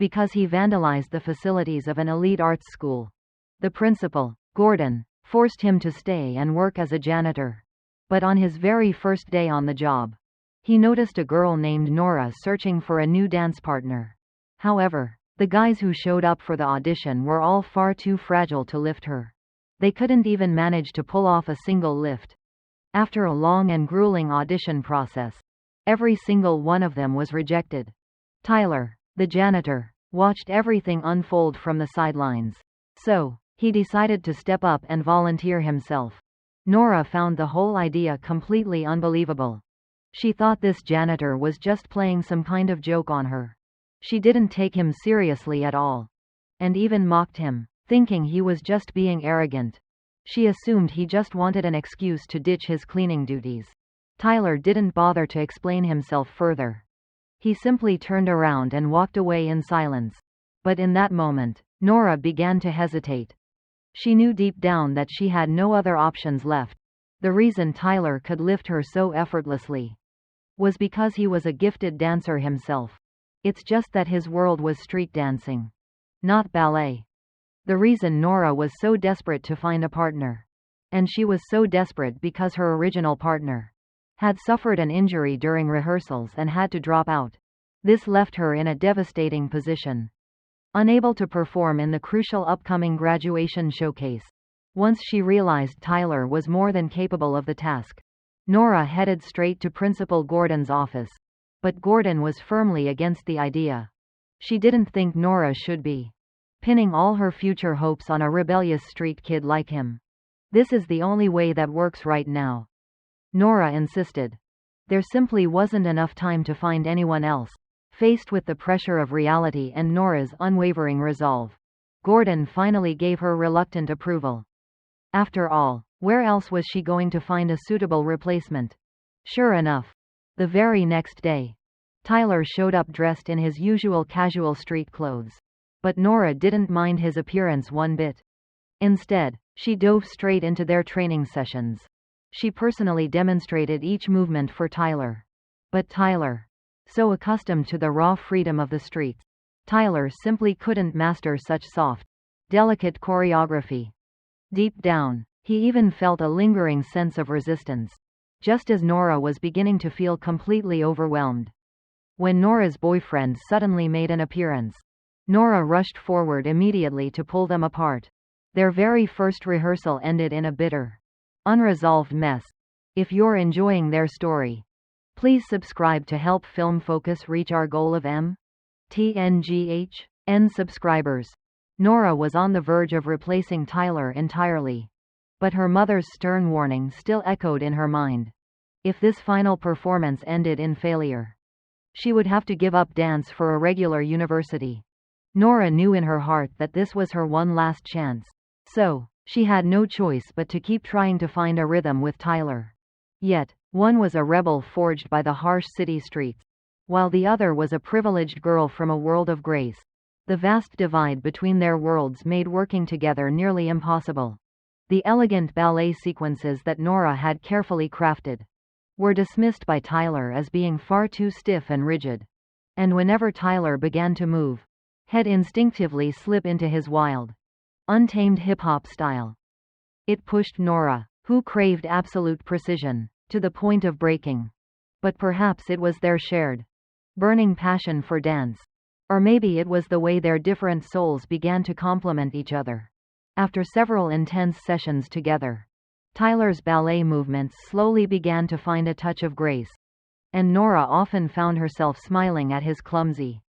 because he vandalized the facilities of an elite arts school. The principal, Gordon, forced him to stay and work as a janitor. But on his very first day on the job, he noticed a girl named Nora searching for a new dance partner. However, the guys who showed up for the audition were all far too fragile to lift her. They couldn't even manage to pull off a single lift. After a long and grueling audition process, every single one of them was rejected. Tyler, the janitor, watched everything unfold from the sidelines. So, he decided to step up and volunteer himself. Nora found the whole idea completely unbelievable. She thought this janitor was just playing some kind of joke on her. She didn't take him seriously at all, and even mocked him, thinking he was just being arrogant. She assumed he just wanted an excuse to ditch his cleaning duties. Tyler didn't bother to explain himself further. He simply turned around and walked away in silence. But in that moment, Nora began to hesitate. She knew deep down that she had no other options left. The reason Tyler could lift her so effortlessly was because he was a gifted dancer himself. It's just that his world was street dancing, not ballet. The reason Nora was so desperate to find a partner, and she was so desperate because her original partner had suffered an injury during rehearsals and had to drop out. This left her in a devastating position, unable to perform in the crucial upcoming graduation showcase. Once she realized Tyler was more than capable of the task, Nora headed straight to Principal Gordon's office. But Gordon was firmly against the idea. She didn't think Nora should be pinning all her future hopes on a rebellious street kid like him. This is the only way that works right now, Nora insisted. There simply wasn't enough time to find anyone else. Faced with the pressure of reality and Nora's unwavering resolve, Gordon finally gave her reluctant approval. After all, where else was she going to find a suitable replacement? Sure enough, the very next day, Tyler showed up dressed in his usual casual street clothes. But Nora didn't mind his appearance one bit. Instead, she dove straight into their training sessions. She personally demonstrated each movement for Tyler. But Tyler, so accustomed to the raw freedom of the streets, Tyler simply couldn't master such soft, delicate choreography. Deep down, he even felt a lingering sense of resistance, just as Nora was beginning to feel completely overwhelmed. When Nora's boyfriend suddenly made an appearance, Nora rushed forward immediately to pull them apart. Their very first rehearsal ended in a bitter, unresolved mess. If you're enjoying their story, please subscribe to help Film Focus reach our goal of N subscribers. Nora was on the verge of replacing Tyler entirely, but her mother's stern warning still echoed in her mind. If this final performance ended in failure, she would have to give up dance for a regular university. Nora knew in her heart that this was her one last chance. So, she had no choice but to keep trying to find a rhythm with Tyler. Yet, one was a rebel forged by the harsh city streets, while the other was a privileged girl from a world of grace. The vast divide between their worlds made working together nearly impossible. The elegant ballet sequences that Nora had carefully crafted were dismissed by Tyler as being far too stiff and rigid. And whenever Tyler began to move, he'd instinctively slip into his wild, untamed hip-hop style. It pushed Nora, who craved absolute precision, to the point of breaking. But perhaps it was their shared, burning passion for dance. Or maybe it was the way their different souls began to complement each other. After several intense sessions together, Tyler's ballet movements slowly began to find a touch of grace, and Nora often found herself smiling at his clumsy,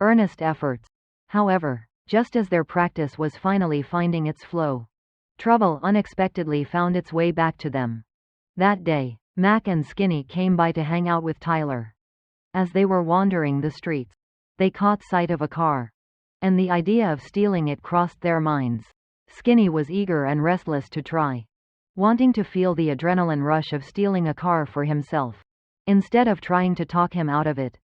earnest efforts. However, just as their practice was finally finding its flow, trouble unexpectedly found its way back to them. That day, Mac and Skinny came by to hang out with Tyler. As they were wandering the streets, they caught sight of a car, and the idea of stealing it crossed their minds. Skinny was eager and restless to try, wanting to feel the adrenaline rush of stealing a car for himself, instead of trying to talk him out of it.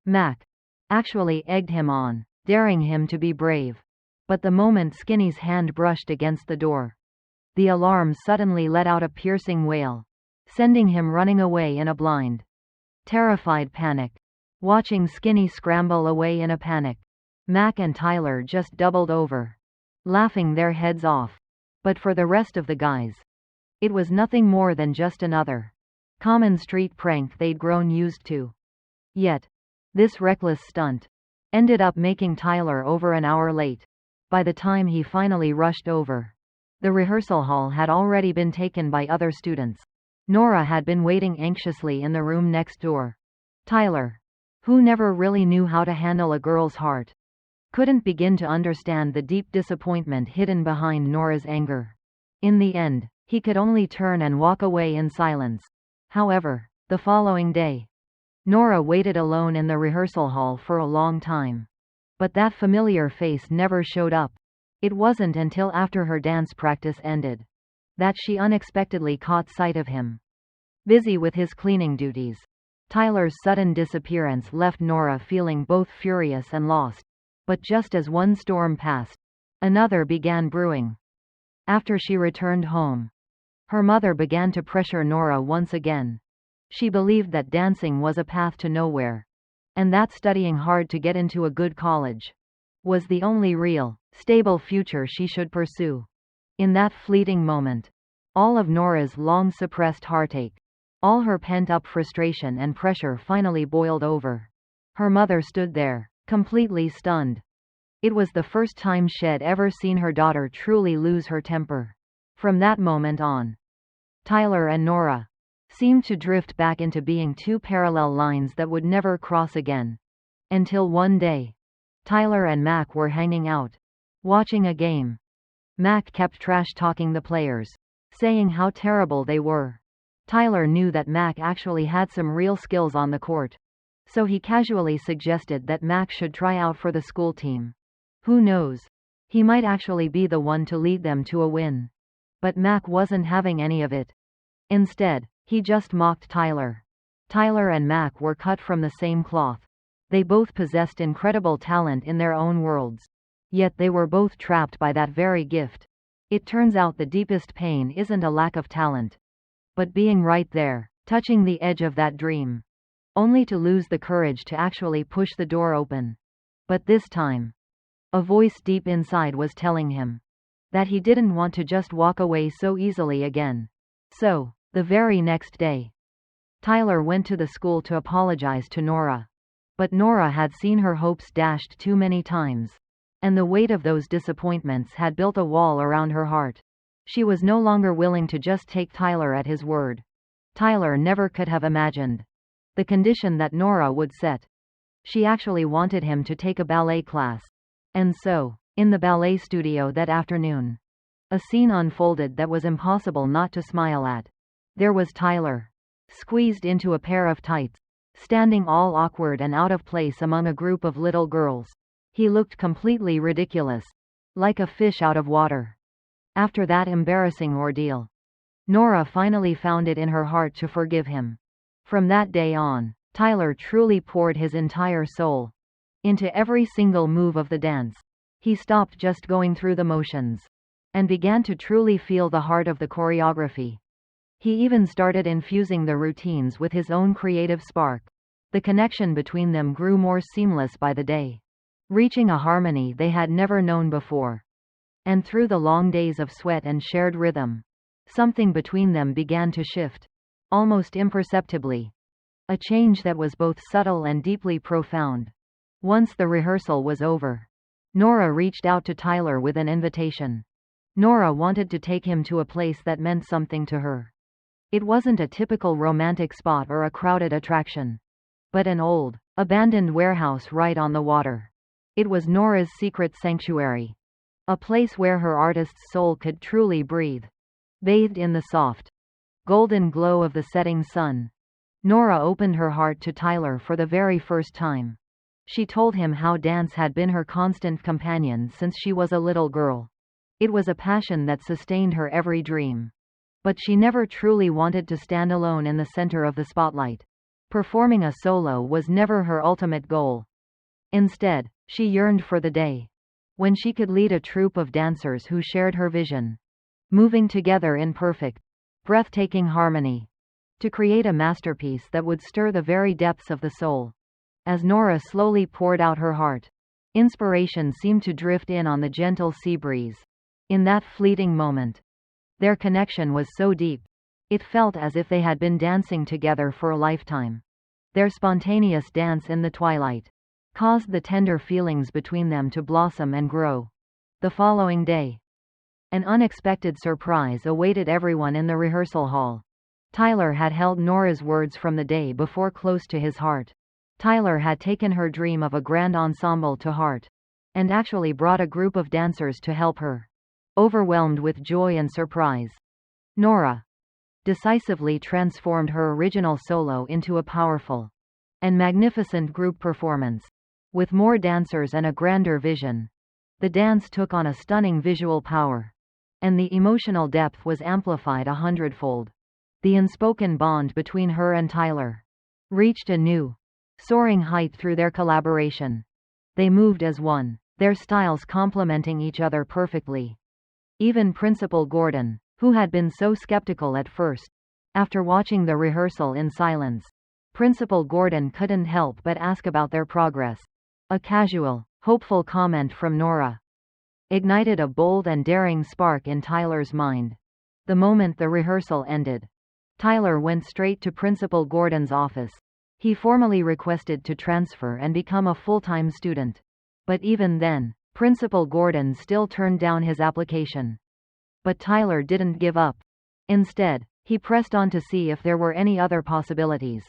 Mac actually egged him on, daring him to be brave. But the moment Skinny's hand brushed against the door, the alarm suddenly let out a piercing wail, sending him running away in a blind, terrified panic. Watching Skinny scramble away in a panic, Mac and Tyler just doubled over, laughing their heads off. But for the rest of the guys, it was nothing more than just another common street prank they'd grown used to. Yet, this reckless stunt ended up making Tyler over an hour late. By the time he finally rushed over, the rehearsal hall had already been taken by other students. Nora had been waiting anxiously in the room next door. Tyler, who never really knew how to handle a girl's heart, couldn't begin to understand the deep disappointment hidden behind Nora's anger. In the end, he could only turn and walk away in silence. However, the following day, Nora waited alone in the rehearsal hall for a long time. But that familiar face never showed up. It wasn't until after her dance practice ended that she unexpectedly caught sight of him, busy with his cleaning duties. Tyler's sudden disappearance left Nora feeling both furious and lost. But just as one storm passed, another began brewing. After she returned home, her mother began to pressure Nora once again. She believed that dancing was a path to nowhere, and that studying hard to get into a good college was the only real, stable future she should pursue. In that fleeting moment, all of Nora's long-suppressed heartache, all her pent-up frustration and pressure finally boiled over. Her mother stood there, completely stunned. It was the first time she'd ever seen her daughter truly lose her temper. From that moment on, Tyler and Nora seemed to drift back into being two parallel lines that would never cross again. Until one day, Tyler and Mac were hanging out, watching a game. Mac kept trash-talking the players, saying how terrible they were. Tyler knew that Mac actually had some real skills on the court, so he casually suggested that Mac should try out for the school team. Who knows? He might actually be the one to lead them to a win. But Mac wasn't having any of it. Instead, he just mocked Tyler. Tyler and Mac were cut from the same cloth. They both possessed incredible talent in their own worlds. Yet they were both trapped by that very gift. It turns out the deepest pain isn't a lack of talent, but being right there, touching the edge of that dream, only to lose the courage to actually push the door open. But this time, a voice deep inside was telling him that he didn't want to just walk away so easily again. So, the very next day, Tyler went to the school to apologize to Nora. But Nora had seen her hopes dashed too many times, and the weight of those disappointments had built a wall around her heart. She was no longer willing to just take Tyler at his word. Tyler never could have imagined the condition that Nora would set. She actually wanted him to take a ballet class. And so, in the ballet studio that afternoon, a scene unfolded that was impossible not to smile at. There was Tyler, squeezed into a pair of tights, standing all awkward and out of place among a group of little girls. He looked completely ridiculous, like a fish out of water. After that embarrassing ordeal, Nora finally found it in her heart to forgive him. From that day on, Tyler truly poured his entire soul into every single move of the dance. He stopped just going through the motions and began to truly feel the heart of the choreography. He even started infusing the routines with his own creative spark. The connection between them grew more seamless by the day, reaching a harmony they had never known before. And through the long days of sweat and shared rhythm, something between them began to shift, almost imperceptibly. A change that was both subtle and deeply profound. Once the rehearsal was over, Nora reached out to Tyler with an invitation. Nora wanted to take him to a place that meant something to her. It wasn't a typical romantic spot or a crowded attraction, but an old, abandoned warehouse right on the water. It was Nora's secret sanctuary, a place where her artist's soul could truly breathe. Bathed in the soft, golden glow of the setting sun, Nora opened her heart to Tyler for the very first time. She told him how dance had been her constant companion since she was a little girl. It was a passion that sustained her every dream. But she never truly wanted to stand alone in the center of the spotlight. Performing a solo was never her ultimate goal. Instead, she yearned for the day when she could lead a troupe of dancers who shared her vision, moving together in perfect, breathtaking harmony, to create a masterpiece that would stir the very depths of the soul. As Nora slowly poured out her heart, Inspiration seemed to drift in on the gentle sea breeze. In that fleeting moment, their connection was so deep. It felt as if they had been dancing together for a lifetime. Their spontaneous dance in the twilight caused the tender feelings between them to blossom and grow. The following day, an unexpected surprise awaited everyone in the rehearsal hall. Tyler had held Nora's words from the day before close to his heart. Tyler had taken her dream of a grand ensemble to heart, and actually brought a group of dancers to help her. Overwhelmed with joy and surprise, Nora decisively transformed her original solo into a powerful and magnificent group performance. With more dancers and a grander vision, the dance took on a stunning visual power, and the emotional depth was amplified 100-fold. The unspoken bond between her and Tyler reached a new, soaring height through their collaboration. They moved as one, their styles complementing each other perfectly. Even Principal Gordon, who had been so skeptical at first, after watching the rehearsal in silence, Principal Gordon couldn't help but ask about their progress. A casual, hopeful comment from Nora ignited a bold and daring spark in Tyler's mind. The moment the rehearsal ended, Tyler went straight to Principal Gordon's office. He formally requested to transfer and become a full-time student. But even then, Principal Gordon still turned down his application. But Tyler didn't give up. Instead, he pressed on to see if there were any other possibilities.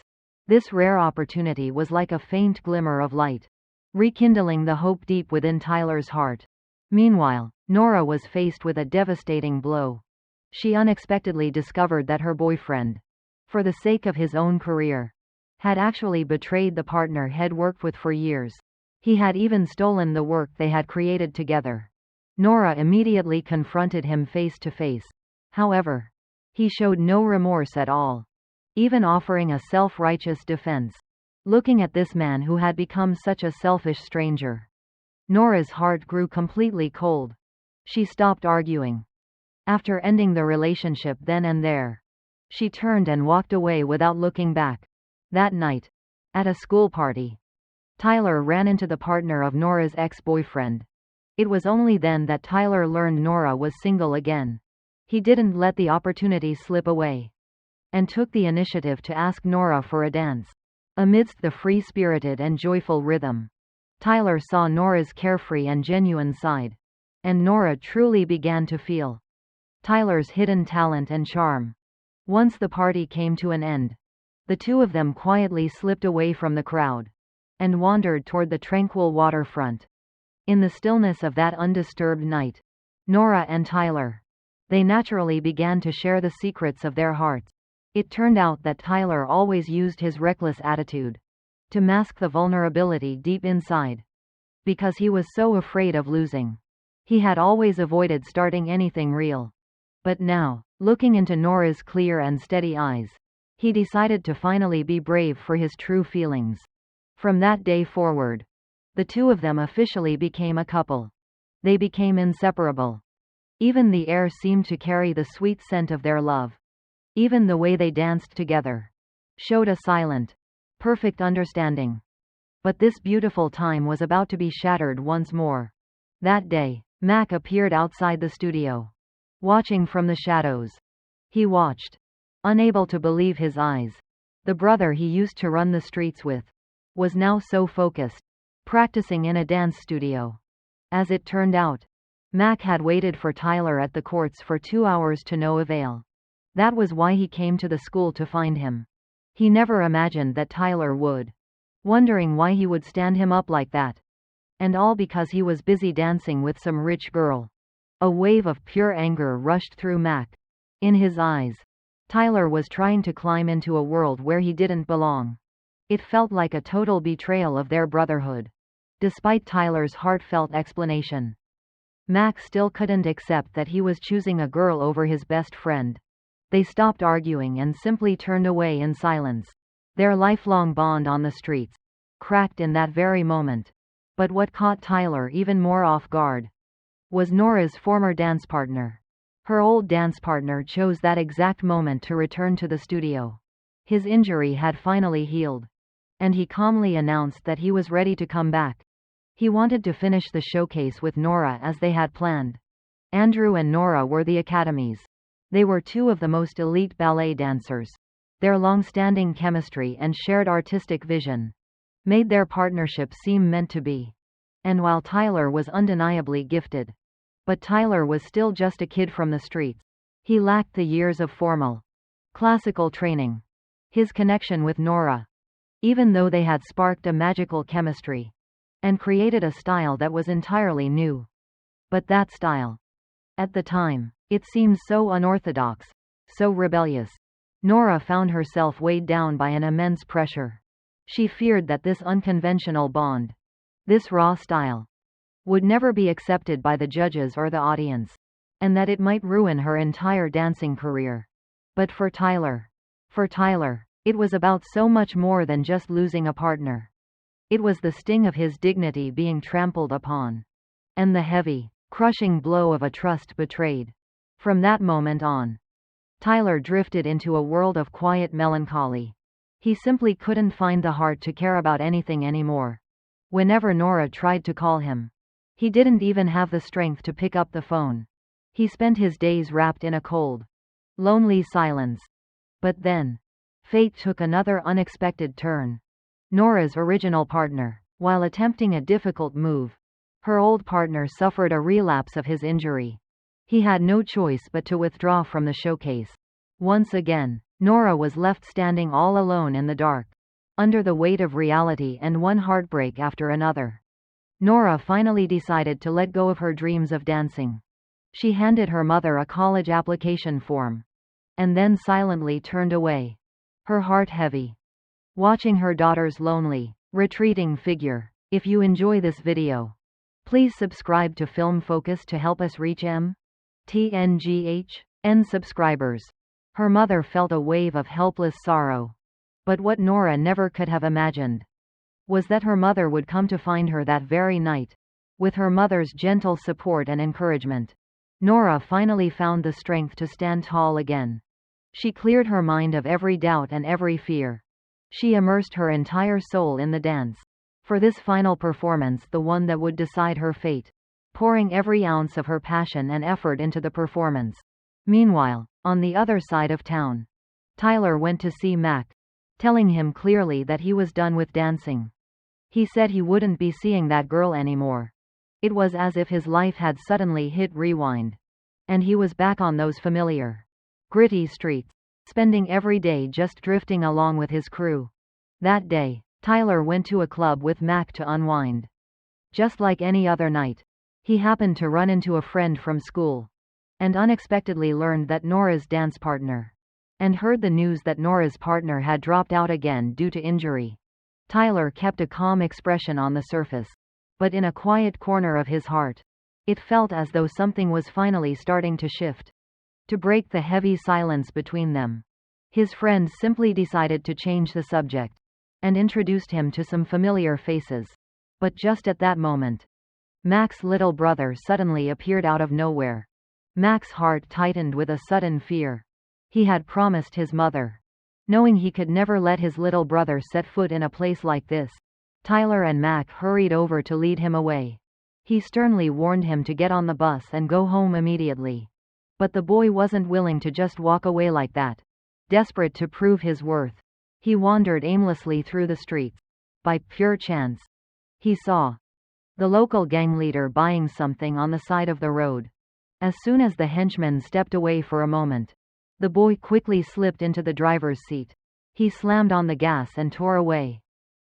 This rare opportunity was like a faint glimmer of light, rekindling the hope deep within Tyler's heart. Meanwhile, Nora was faced with a devastating blow. She unexpectedly discovered that her boyfriend, for the sake of his own career, had actually betrayed the partner he'd worked with for years. He had even stolen the work they had created together. Nora immediately confronted him face to face. However, he showed no remorse at all, even offering a self-righteous defense. Looking at this man who had become such a selfish stranger, Nora's heart grew completely cold. She stopped arguing. After ending the relationship then and there, she turned and walked away without looking back. That night, at a school party, Tyler ran into the partner of Nora's ex-boyfriend. It was only then that Tyler learned Nora was single again. He didn't let the opportunity slip away, and took the initiative to ask Nora for a dance. Amidst the free-spirited and joyful rhythm, Tyler saw Nora's carefree and genuine side, and Nora truly began to feel Tyler's hidden talent and charm. Once the party came to an end, the two of them quietly slipped away from the crowd and wandered toward the tranquil waterfront. In the stillness of that undisturbed night, Nora and Tyler, they naturally began to share the secrets of their hearts. It turned out that Tyler always used his reckless attitude to mask the vulnerability deep inside. Because he was so afraid of losing, he had always avoided starting anything real. But now, looking into Nora's clear and steady eyes, he decided to finally be brave for his true feelings. From that day forward, the two of them officially became a couple. They became inseparable. Even the air seemed to carry the sweet scent of their love. Even the way they danced together showed a silent, perfect understanding. But this beautiful time was about to be shattered once more. That day, Mac appeared outside the studio, watching from the shadows. He watched, unable to believe his eyes. The brother he used to run the streets with was now so focused, practicing in a dance studio. As it turned out, Mac had waited for Tyler at the courts for 2 hours to no avail. That was why he came to the school to find him. He never imagined that Tyler would, wondering why he would stand him up like that. And all because he was busy dancing with some rich girl. A wave of pure anger rushed through Mac. In his eyes, Tyler was trying to climb into a world where he didn't belong. It felt like a total betrayal of their brotherhood. Despite Tyler's heartfelt explanation, Mac still couldn't accept that he was choosing a girl over his best friend. They stopped arguing and simply turned away in silence. Their lifelong bond on the streets cracked in that very moment. But what caught Tyler even more off guard was Nora's former dance partner. Her old dance partner chose that exact moment to return to the studio. His injury had finally healed, and he calmly announced that he was ready to come back. He wanted to finish the showcase with Nora as they had planned. Andrew and Nora were the Academy's. They were two of the most elite ballet dancers. Their long-standing chemistry and shared artistic vision made their partnership seem meant to be. And while Tyler was undeniably gifted, but Tyler was still just a kid from the streets. He lacked the years of formal, classical training. His connection with Nora, even though they had sparked a magical chemistry and created a style that was entirely new. But that style, at the time, it seemed so unorthodox, so rebellious. Nora found herself weighed down by an immense pressure. She feared that this unconventional bond, this raw style, would never be accepted by the judges or the audience, and that it might ruin her entire dancing career. But for Tyler, it was about so much more than just losing a partner. It was the sting of his dignity being trampled upon, and the heavy, crushing blow of a trust betrayed. From that moment on, Tyler drifted into a world of quiet melancholy. He simply couldn't find the heart to care about anything anymore. Whenever Nora tried to call him, he didn't even have the strength to pick up the phone. He spent his days wrapped in a cold, lonely silence. But then, fate took another unexpected turn. Nora's original partner, while attempting a difficult move, her old partner suffered a relapse of his injury. He had no choice but to withdraw from the showcase. Once again, Nora was left standing all alone in the dark, under the weight of reality and one heartbreak after another. Nora finally decided to let go of her dreams of dancing. She handed her mother a college application form, and then silently turned away, her heart heavy, watching her daughter's lonely, retreating figure. If you enjoy this video, please subscribe to Film Focus to help us reach M.T.N.G.H.N subscribers. Her mother felt a wave of helpless sorrow. But what Nora never could have imagined was that her mother would come to find her that very night. With her mother's gentle support and encouragement, Nora finally found the strength to stand tall again. She cleared her mind of every doubt and every fear. She immersed her entire soul in the dance. For this final performance, the one that would decide her fate, pouring every ounce of her passion and effort into the performance. Meanwhile, on the other side of town, Tyler went to see Mac, telling him clearly that he was done with dancing. He said he wouldn't be seeing that girl anymore. It was as if his life had suddenly hit rewind, and he was back on those familiar, gritty streets, spending every day just drifting along with his crew. That day, Tyler went to a club with Mac to unwind. Just like any other night, he happened to run into a friend from school, and unexpectedly learned that Nora's dance partner, and heard the news that Nora's partner had dropped out again due to injury. Tyler kept a calm expression on the surface, but in a quiet corner of his heart, it felt as though something was finally starting to shift. To break the heavy silence between them, his friend simply decided to change the subject, and introduced him to some familiar faces. But just at that moment, Mac's little brother suddenly appeared out of nowhere. Mac's heart tightened with a sudden fear. He had promised his mother, knowing he could never let his little brother set foot in a place like this. Tyler and Mac hurried over to lead him away. He sternly warned him to get on the bus and go home immediately. But the boy wasn't willing to just walk away like that. Desperate to prove his worth, he wandered aimlessly through the streets. By pure chance, he saw the local gang leader buying something on the side of the road. As soon as the henchman stepped away for a moment, the boy quickly slipped into the driver's seat. He slammed on the gas and tore away,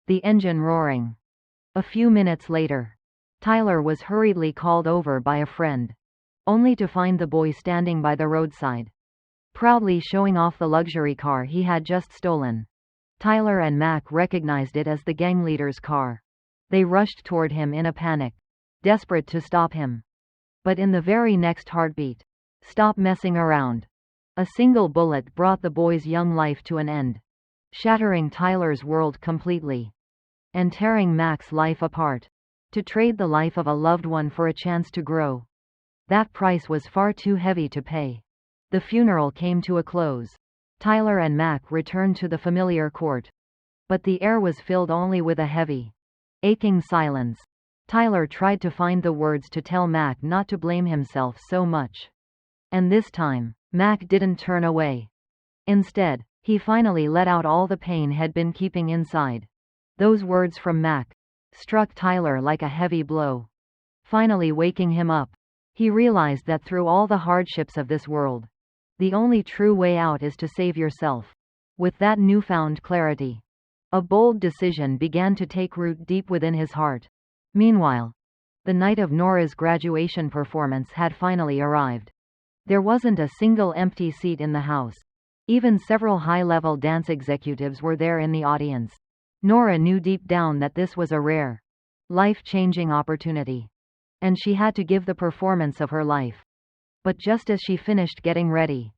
the engine roaring. A few minutes later, Tyler was hurriedly called over by a friend, only to find the boy standing by the roadside, proudly showing off the luxury car he had just stolen. Tyler and Mac recognized it as the gang leader's car. They rushed toward him in a panic, desperate to stop him. But in the very next heartbeat, "Stop messing around." A single bullet brought the boy's young life to an end, shattering Tyler's world completely, and tearing Mac's life apart. To trade the life of a loved one for a chance to grow, that price was far too heavy to pay. The funeral came to a close. Tyler and Mac returned to the familiar court, but the air was filled only with a heavy, aching silence. Tyler tried to find the words to tell Mac not to blame himself so much. And this time, Mac didn't turn away. Instead, he finally let out all the pain he'd been keeping inside. Those words from Mac struck Tyler like a heavy blow. Finally waking him up, he realized that through all the hardships of this world, the only true way out is to save yourself. With that newfound clarity, a bold decision began to take root deep within his heart. Meanwhile, the night of Nora's graduation performance had finally arrived. There wasn't a single empty seat in the house. Even several high-level dance executives were there in the audience. Nora knew deep down that this was a rare, life-changing opportunity, and she had to give the performance of her life. But just as she finished getting ready,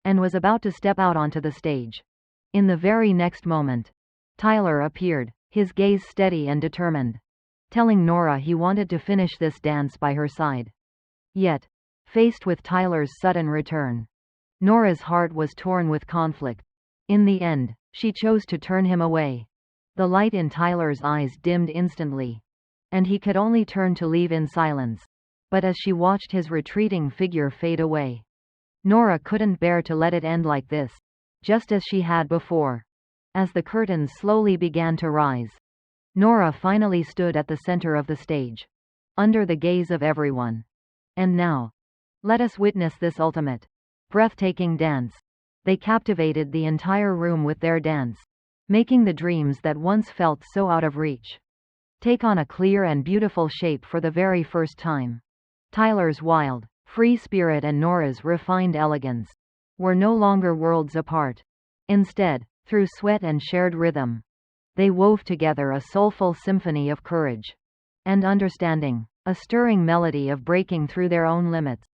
and was about to step out onto the stage, in the very next moment, Tyler appeared, his gaze steady and determined, telling Nora he wanted to finish this dance by her side. Yet, faced with Tyler's sudden return, Nora's heart was torn with conflict. In the end, she chose to turn him away. The light in Tyler's eyes dimmed instantly, and he could only turn to leave in silence. But as she watched his retreating figure fade away, Nora couldn't bear to let it end like this, just as she had before. As the curtains slowly began to rise, Nora finally stood at the center of the stage, under the gaze of everyone. And now, let us witness this ultimate, breathtaking dance. They captivated the entire room with their dance, making the dreams that once felt so out of reach take on a clear and beautiful shape for the very first time. Tyler's wild, free spirit and Nora's refined elegance were no longer worlds apart. Instead, through sweat and shared rhythm, they wove together a soulful symphony of courage and understanding, a stirring melody of breaking through their own limits.